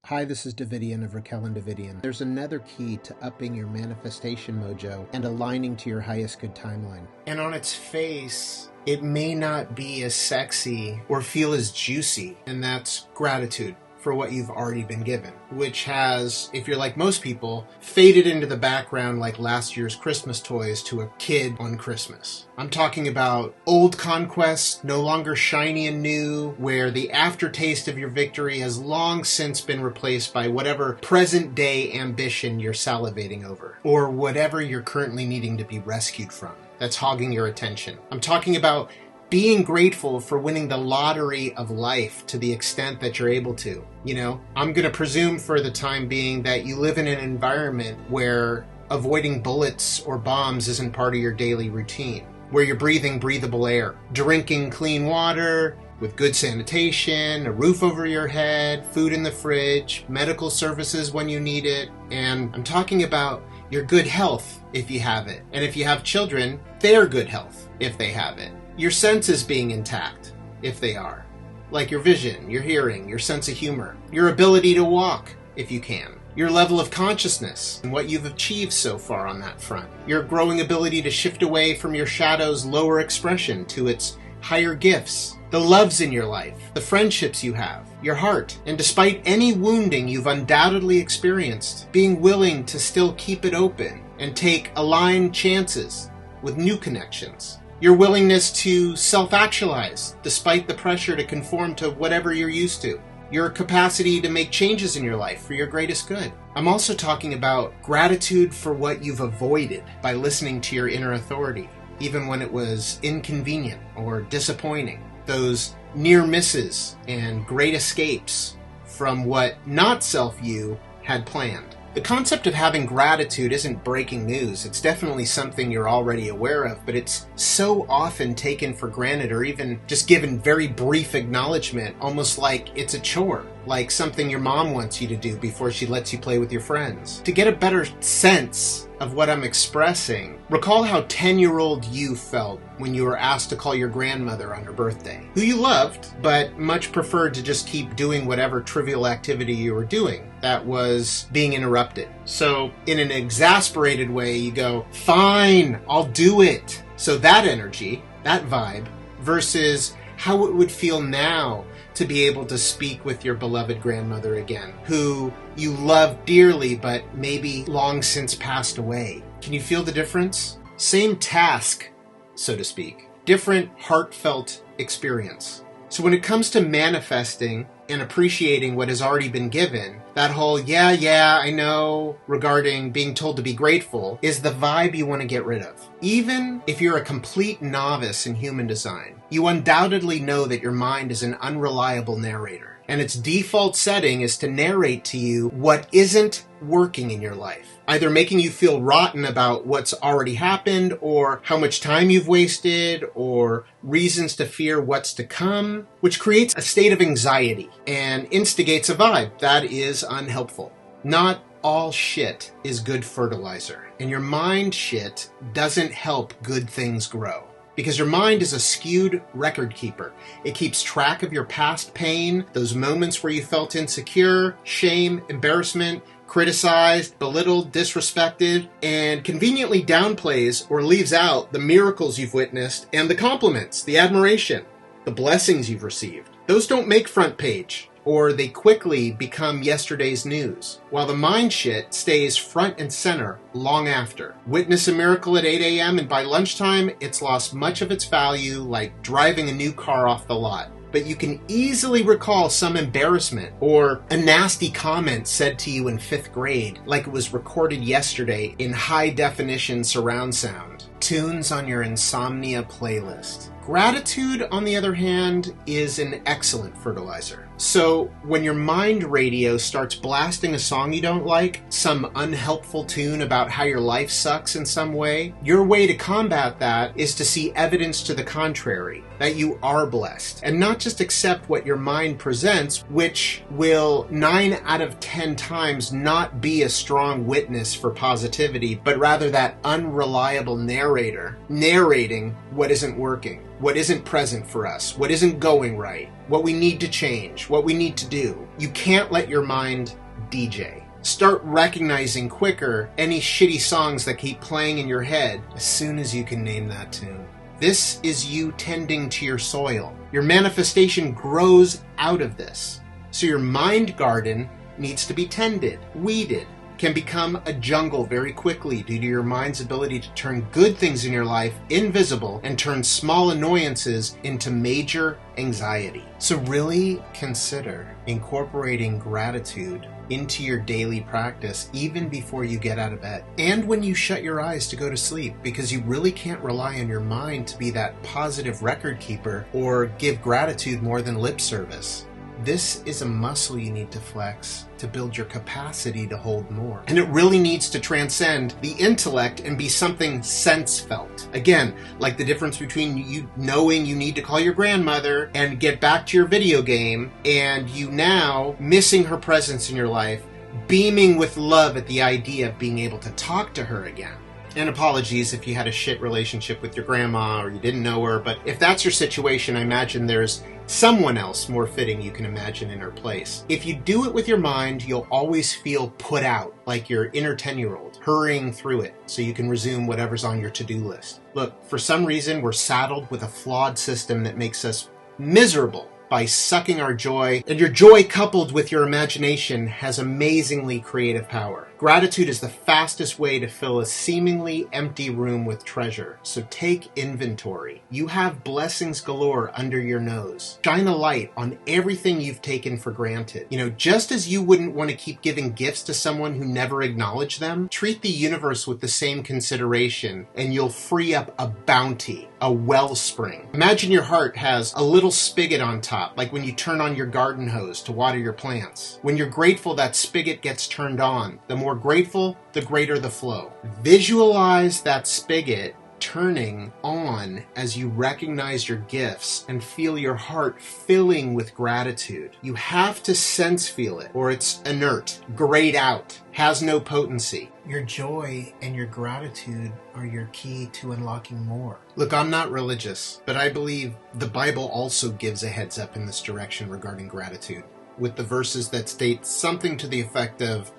Hi, this is Davidian of Raquel and Davidian. There's another key to upping your manifestation mojo and aligning to your highest good timeline. And on its face, it may not be as sexy or feel as juicy, and that's gratitude for what you've already been given, which has, if you're like most people, faded into the background like last year's Christmas toys to a kid on Christmas. I'm talking about old conquests, no longer shiny and new, where the aftertaste of your victory has long since been replaced by whatever present-day ambition you're salivating over, or whatever you're currently needing to be rescued from that's hogging your attention. I'm talking about being grateful for winning the lottery of life to the extent that you're able to. You know, I'm going to presume for the time being that you live in an environment where avoiding bullets or bombs isn't part of your daily routine, where you're breathing breathable air, drinking clean water with good sanitation, a roof over your head, food in the fridge, medical services when you need it. And I'm talking about your good health if you have it. And if you have children, their good health if they have it. Your senses being intact, if they are. Like your vision, your hearing, your sense of humor, your ability to walk, if you can. Your level of consciousness and what you've achieved so far on that front. Your growing ability to shift away from your shadow's lower expression to its higher gifts. The loves in your life, the friendships you have, your heart, and despite any wounding you've undoubtedly experienced, being willing to still keep it open and take aligned chances with new connections. Your willingness to self-actualize despite the pressure to conform to whatever you're used to. Your capacity to make changes in your life for your greatest good. I'm also talking about gratitude for what you've avoided by listening to your inner authority, even when it was inconvenient or disappointing. Those near misses and great escapes from what not self-you had planned. The concept of having gratitude isn't breaking news. It's definitely something you're already aware of, but it's so often taken for granted or even just given very brief acknowledgement, almost like it's a chore, like something your mom wants you to do before she lets you play with your friends. To get a better sense of what I'm expressing, recall how 10-year-old you felt when you were asked to call your grandmother on her birthday, who you loved, but much preferred to just keep doing whatever trivial activity you were doing that was being interrupted. So in an exasperated way, you go, fine, I'll do it. So that energy, that vibe, versus how it would feel now to be able to speak with your beloved grandmother again, who you love dearly but maybe long since passed away. Can you feel the difference? Same task, so to speak. Different heartfelt experience. So when it comes to manifesting and appreciating what has already been given, that whole yeah, I know regarding being told to be grateful is the vibe you want to get rid of. Even if you're a complete novice in human design, you undoubtedly know that your mind is an unreliable narrator, and its default setting is to narrate to you what isn't working in your life, either making you feel rotten about what's already happened or how much time you've wasted or reasons to fear what's to come, which creates a state of anxiety and instigates a vibe that is unhelpful. Not all shit is good fertilizer, and your mind shit doesn't help good things grow. Because your mind is a skewed record keeper. It keeps track of your past pain, those moments where you felt insecure, shame, embarrassment, criticized, belittled, disrespected, and conveniently downplays or leaves out the miracles you've witnessed and the compliments, the admiration, the blessings you've received. Those don't make front page, or they quickly become yesterday's news, while the mind shit stays front and center long after. Witness a miracle at 8 a.m. and by lunchtime, it's lost much of its value, like driving a new car off the lot. But you can easily recall some embarrassment or a nasty comment said to you in 5th grade, like it was recorded yesterday in high definition surround sound. Tunes on your insomnia playlist. Gratitude, on the other hand, is an excellent fertilizer. So when your mind radio starts blasting a song you don't like, some unhelpful tune about how your life sucks in some way, your way to combat that is to see evidence to the contrary, that you are blessed, and not just accept what your mind presents, which will 9 out of 10 times not be a strong witness for positivity, but rather that unreliable narrator narrating what isn't working. what isn't present for us, what isn't going right, what we need to change, what we need to do. You can't let your mind DJ. Start recognizing quicker any shitty songs that keep playing in your head as soon as you can name that tune. This is you tending to your soil. Your manifestation grows out of this. So your mind garden needs to be tended, weeded, can become a jungle very quickly due to your mind's ability to turn good things in your life invisible and turn small annoyances into major anxiety. So really consider incorporating gratitude into your daily practice even before you get out of bed and when you shut your eyes to go to sleep, because you really can't rely on your mind to be that positive record keeper or give gratitude more than lip service. This is a muscle you need to flex to build your capacity to hold more. And it really needs to transcend the intellect and be something sense-felt. Again, like the difference between you knowing you need to call your grandmother and get back to your video game, and you now missing her presence in your life, beaming with love at the idea of being able to talk to her again. And apologies if you had a shit relationship with your grandma or you didn't know her, but if that's your situation, I imagine there's someone else more fitting you can imagine in her place. If you do it with your mind, you'll always feel put out, like your inner 10-year-old, hurrying through it so you can resume whatever's on your to-do list. Look, for some reason, we're saddled with a flawed system that makes us miserable by sucking our joy, and your joy coupled with your imagination has amazingly creative power. Gratitude is the fastest way to fill a seemingly empty room with treasure. So take inventory. You have blessings galore under your nose. Shine a light on everything you've taken for granted. Just as you wouldn't want to keep giving gifts to someone who never acknowledged them, treat the universe with the same consideration and you'll free up a bounty, a wellspring. Imagine your heart has a little spigot on top, like when you turn on your garden hose to water your plants. When you're grateful, that spigot gets turned on. The more grateful, the greater the flow. Visualize that spigot turning on as you recognize your gifts and feel your heart filling with gratitude. You have to sense feel it, or it's inert, grayed out, has no potency. Your joy and your gratitude are your key to unlocking more. Look, I'm not religious, but I believe the Bible also gives a heads up in this direction regarding gratitude, with the verses that state something to the effect of,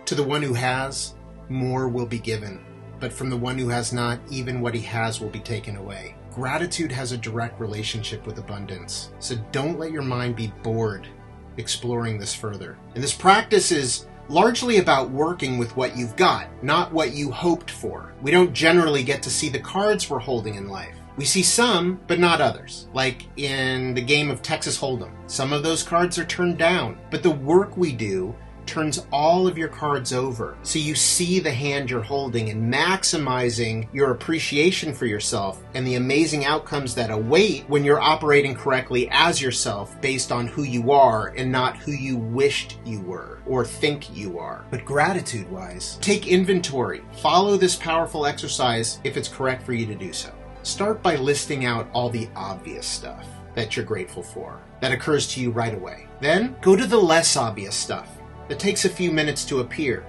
"To the one who has, more will be given. But from the one who has not, even what he has will be taken away." Gratitude has a direct relationship with abundance, so don't let your mind be bored exploring this further. And this practice is largely about working with what you've got, not what you hoped for. We don't generally get to see the cards we're holding in life. We see some, but not others. Like in the game of Texas Hold'em. Some of those cards are turned down, but the work we do turns all of your cards over. So you see the hand you're holding and maximizing your appreciation for yourself and the amazing outcomes that await when you're operating correctly as yourself based on who you are and not who you wished you were or think you are. But gratitude-wise, take inventory. Follow this powerful exercise if it's correct for you to do so. Start by listing out all the obvious stuff that you're grateful for, that occurs to you right away. Then go to the less obvious stuff that takes a few minutes to appear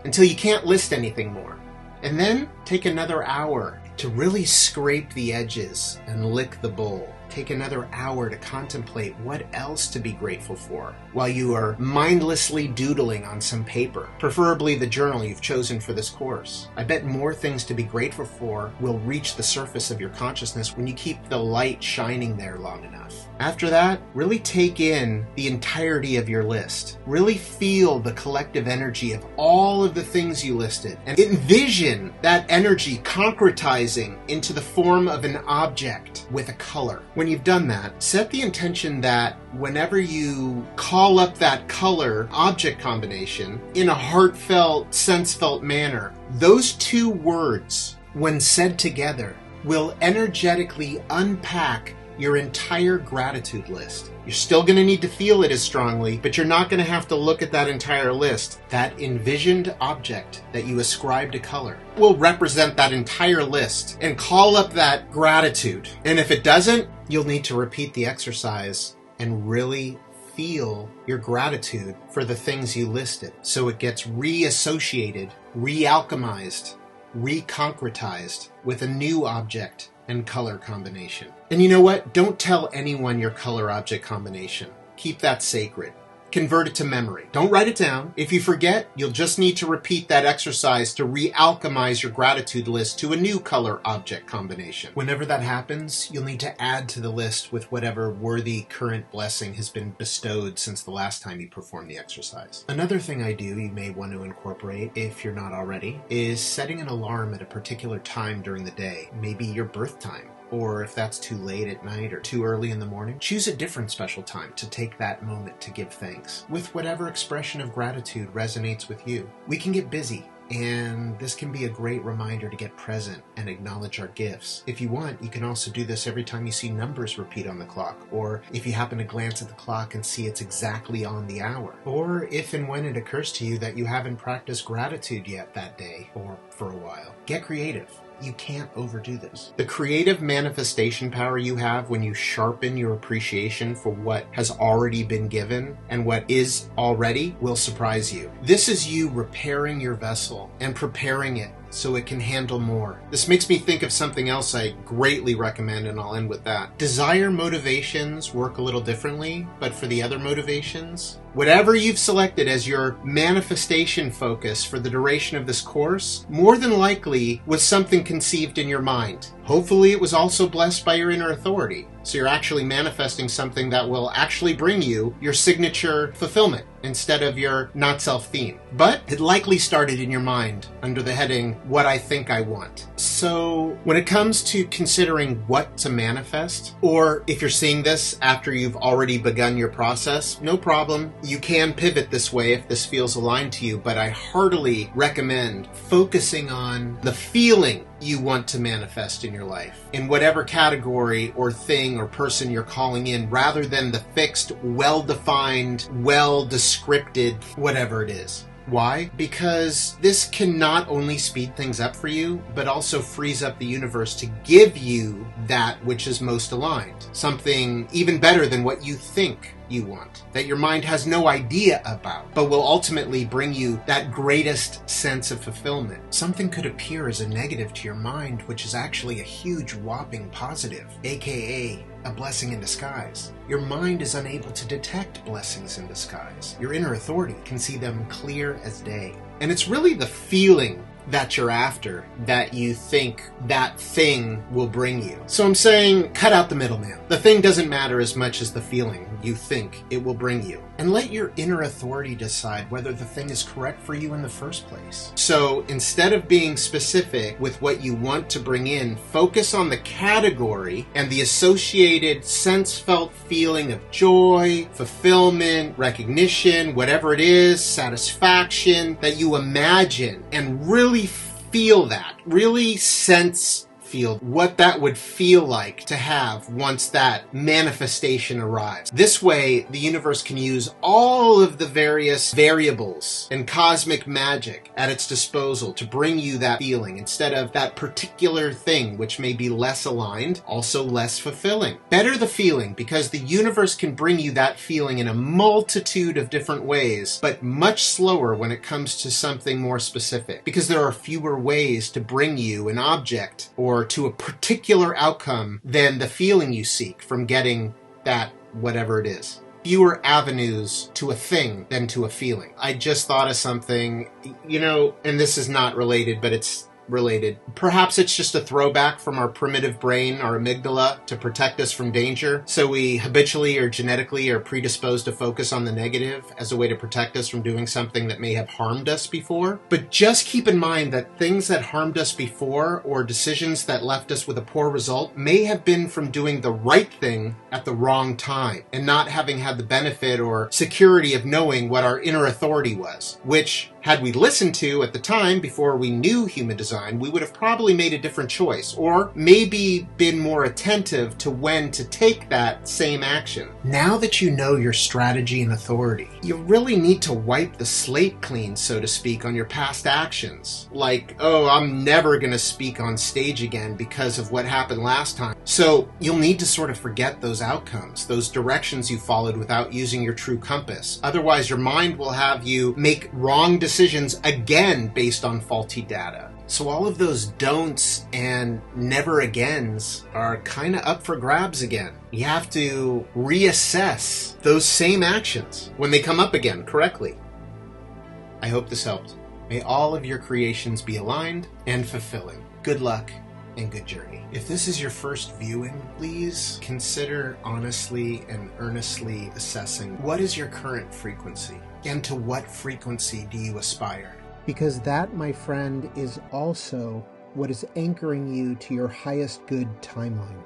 until you can't list anything more. And then take another hour to really scrape the edges and lick the bowl. Take another hour to contemplate what else to be grateful for while you are mindlessly doodling on some paper, preferably the journal you've chosen for this course. I bet more things to be grateful for will reach the surface of your consciousness when you keep the light shining there long enough. After that, really take in the entirety of your list. Really feel the collective energy of all of the things you listed and envision that energy concretizing into the form of an object with a color. When you've done that, set the intention that whenever you call up that color object combination in a heartfelt, sense-felt manner, those two words, when said together, will energetically unpack your entire gratitude list. You're still going to need to feel it as strongly, but you're not going to have to look at that entire list. That envisioned object that you ascribe to color will represent that entire list and call up that gratitude. And if it doesn't, you'll need to repeat the exercise and really feel your gratitude for the things you listed. So it gets reassociated, realchemized, reconcretized with a new object and color combination. And you know what? Don't tell anyone your color object combination. Keep that sacred. Convert it to memory. Don't write it down. If you forget, you'll just need to repeat that exercise to re-alchemize your gratitude list to a new color object combination. Whenever that happens, you'll need to add to the list with whatever worthy current blessing has been bestowed since the last time you performed the exercise. Another thing I do you may want to incorporate, if you're not already, is setting an alarm at a particular time during the day, maybe your birth time. Or if that's too late at night or too early in the morning, choose a different special time to take that moment to give thanks, with whatever expression of gratitude resonates with you. We can get busy, and this can be a great reminder to get present and acknowledge our gifts. If you want, you can also do this every time you see numbers repeat on the clock, or if you happen to glance at the clock and see it's exactly on the hour, or if and when it occurs to you that you haven't practiced gratitude yet that day or for a while. Get creative. You can't overdo this. The creative manifestation power you have when you sharpen your appreciation for what has already been given and what is already will surprise you. This is you repairing your vessel and preparing it so it can handle more. This makes me think of something else I greatly recommend, and I'll end with that. Desire motivations work a little differently, but for the other motivations, whatever you've selected as your manifestation focus for the duration of this course, more than likely was something conceived in your mind. Hopefully it was also blessed by your inner authority. So you're actually manifesting something that will actually bring you your signature fulfillment instead of your not self theme. But it likely started in your mind under the heading, what I think I want. So when it comes to considering what to manifest, or if you're seeing this after you've already begun your process, no problem. You can pivot this way if this feels aligned to you, but I heartily recommend focusing on the feeling you want to manifest in your life, in whatever category or thing or person you're calling in, rather than the fixed, well-defined, well-descripted, whatever it is. Why? Because this can not only speed things up for you, but also frees up the universe to give you that which is most aligned. Something even better than what you think you want, that your mind has no idea about, but will ultimately bring you that greatest sense of fulfillment. Something could appear as a negative to your mind, which is actually a huge whopping positive, aka a blessing in disguise. Your mind is unable to detect blessings in disguise. Your inner authority can see them clear as day. And it's really the feeling that you're after that you think that thing will bring you. So I'm saying, cut out the middleman. The thing doesn't matter as much as the feeling you think it will bring you. And let your inner authority decide whether the thing is correct for you in the first place. So instead of being specific with what you want to bring in, focus on the category and the associated sense-felt feeling of joy, fulfillment, recognition, whatever it is, satisfaction that you imagine, and really feel that. Really feel what that would feel like to have once that manifestation arrives. This way, the universe can use all of the various variables and cosmic magic at its disposal to bring you that feeling instead of that particular thing, which may be less aligned, also less fulfilling. Better the feeling, because the universe can bring you that feeling in a multitude of different ways, but much slower when it comes to something more specific, because there are fewer ways to bring you an object or to a particular outcome than the feeling you seek from getting that whatever it is. Fewer avenues to a thing than to a feeling. I just thought of something, and this is not related, but it's related. Perhaps it's just a throwback from our primitive brain, our amygdala, to protect us from danger. So we habitually or genetically are predisposed to focus on the negative as a way to protect us from doing something that may have harmed us before. But just keep in mind that things that harmed us before, or decisions that left us with a poor result, may have been from doing the right thing at the wrong time and not having had the benefit or security of knowing what our inner authority was, which, had we listened to at the time before we knew human design, we would have probably made a different choice, or maybe been more attentive to when to take that same action. Now that you know your strategy and authority, you really need to wipe the slate clean, so to speak, on your past actions. Like, oh, I'm never going to speak on stage again because of what happened last time. So you'll need to sort of forget those outcomes, those directions you followed without using your true compass. Otherwise, your mind will have you make wrong decisions again based on faulty data. So all of those don'ts and never agains are kind of up for grabs again. You have to reassess those same actions when they come up again correctly. I hope this helped. May all of your creations be aligned and fulfilling. Good luck and good journey. If this is your first viewing, please consider honestly and earnestly assessing what is your current frequency and to what frequency do you aspire? Because that, my friend, is also what is anchoring you to your highest good timeline.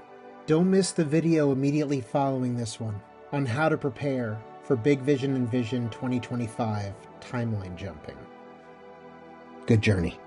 Don't miss the video immediately following this one on how to prepare for Big Vision Envision 2025 timeline jumping. Good journey.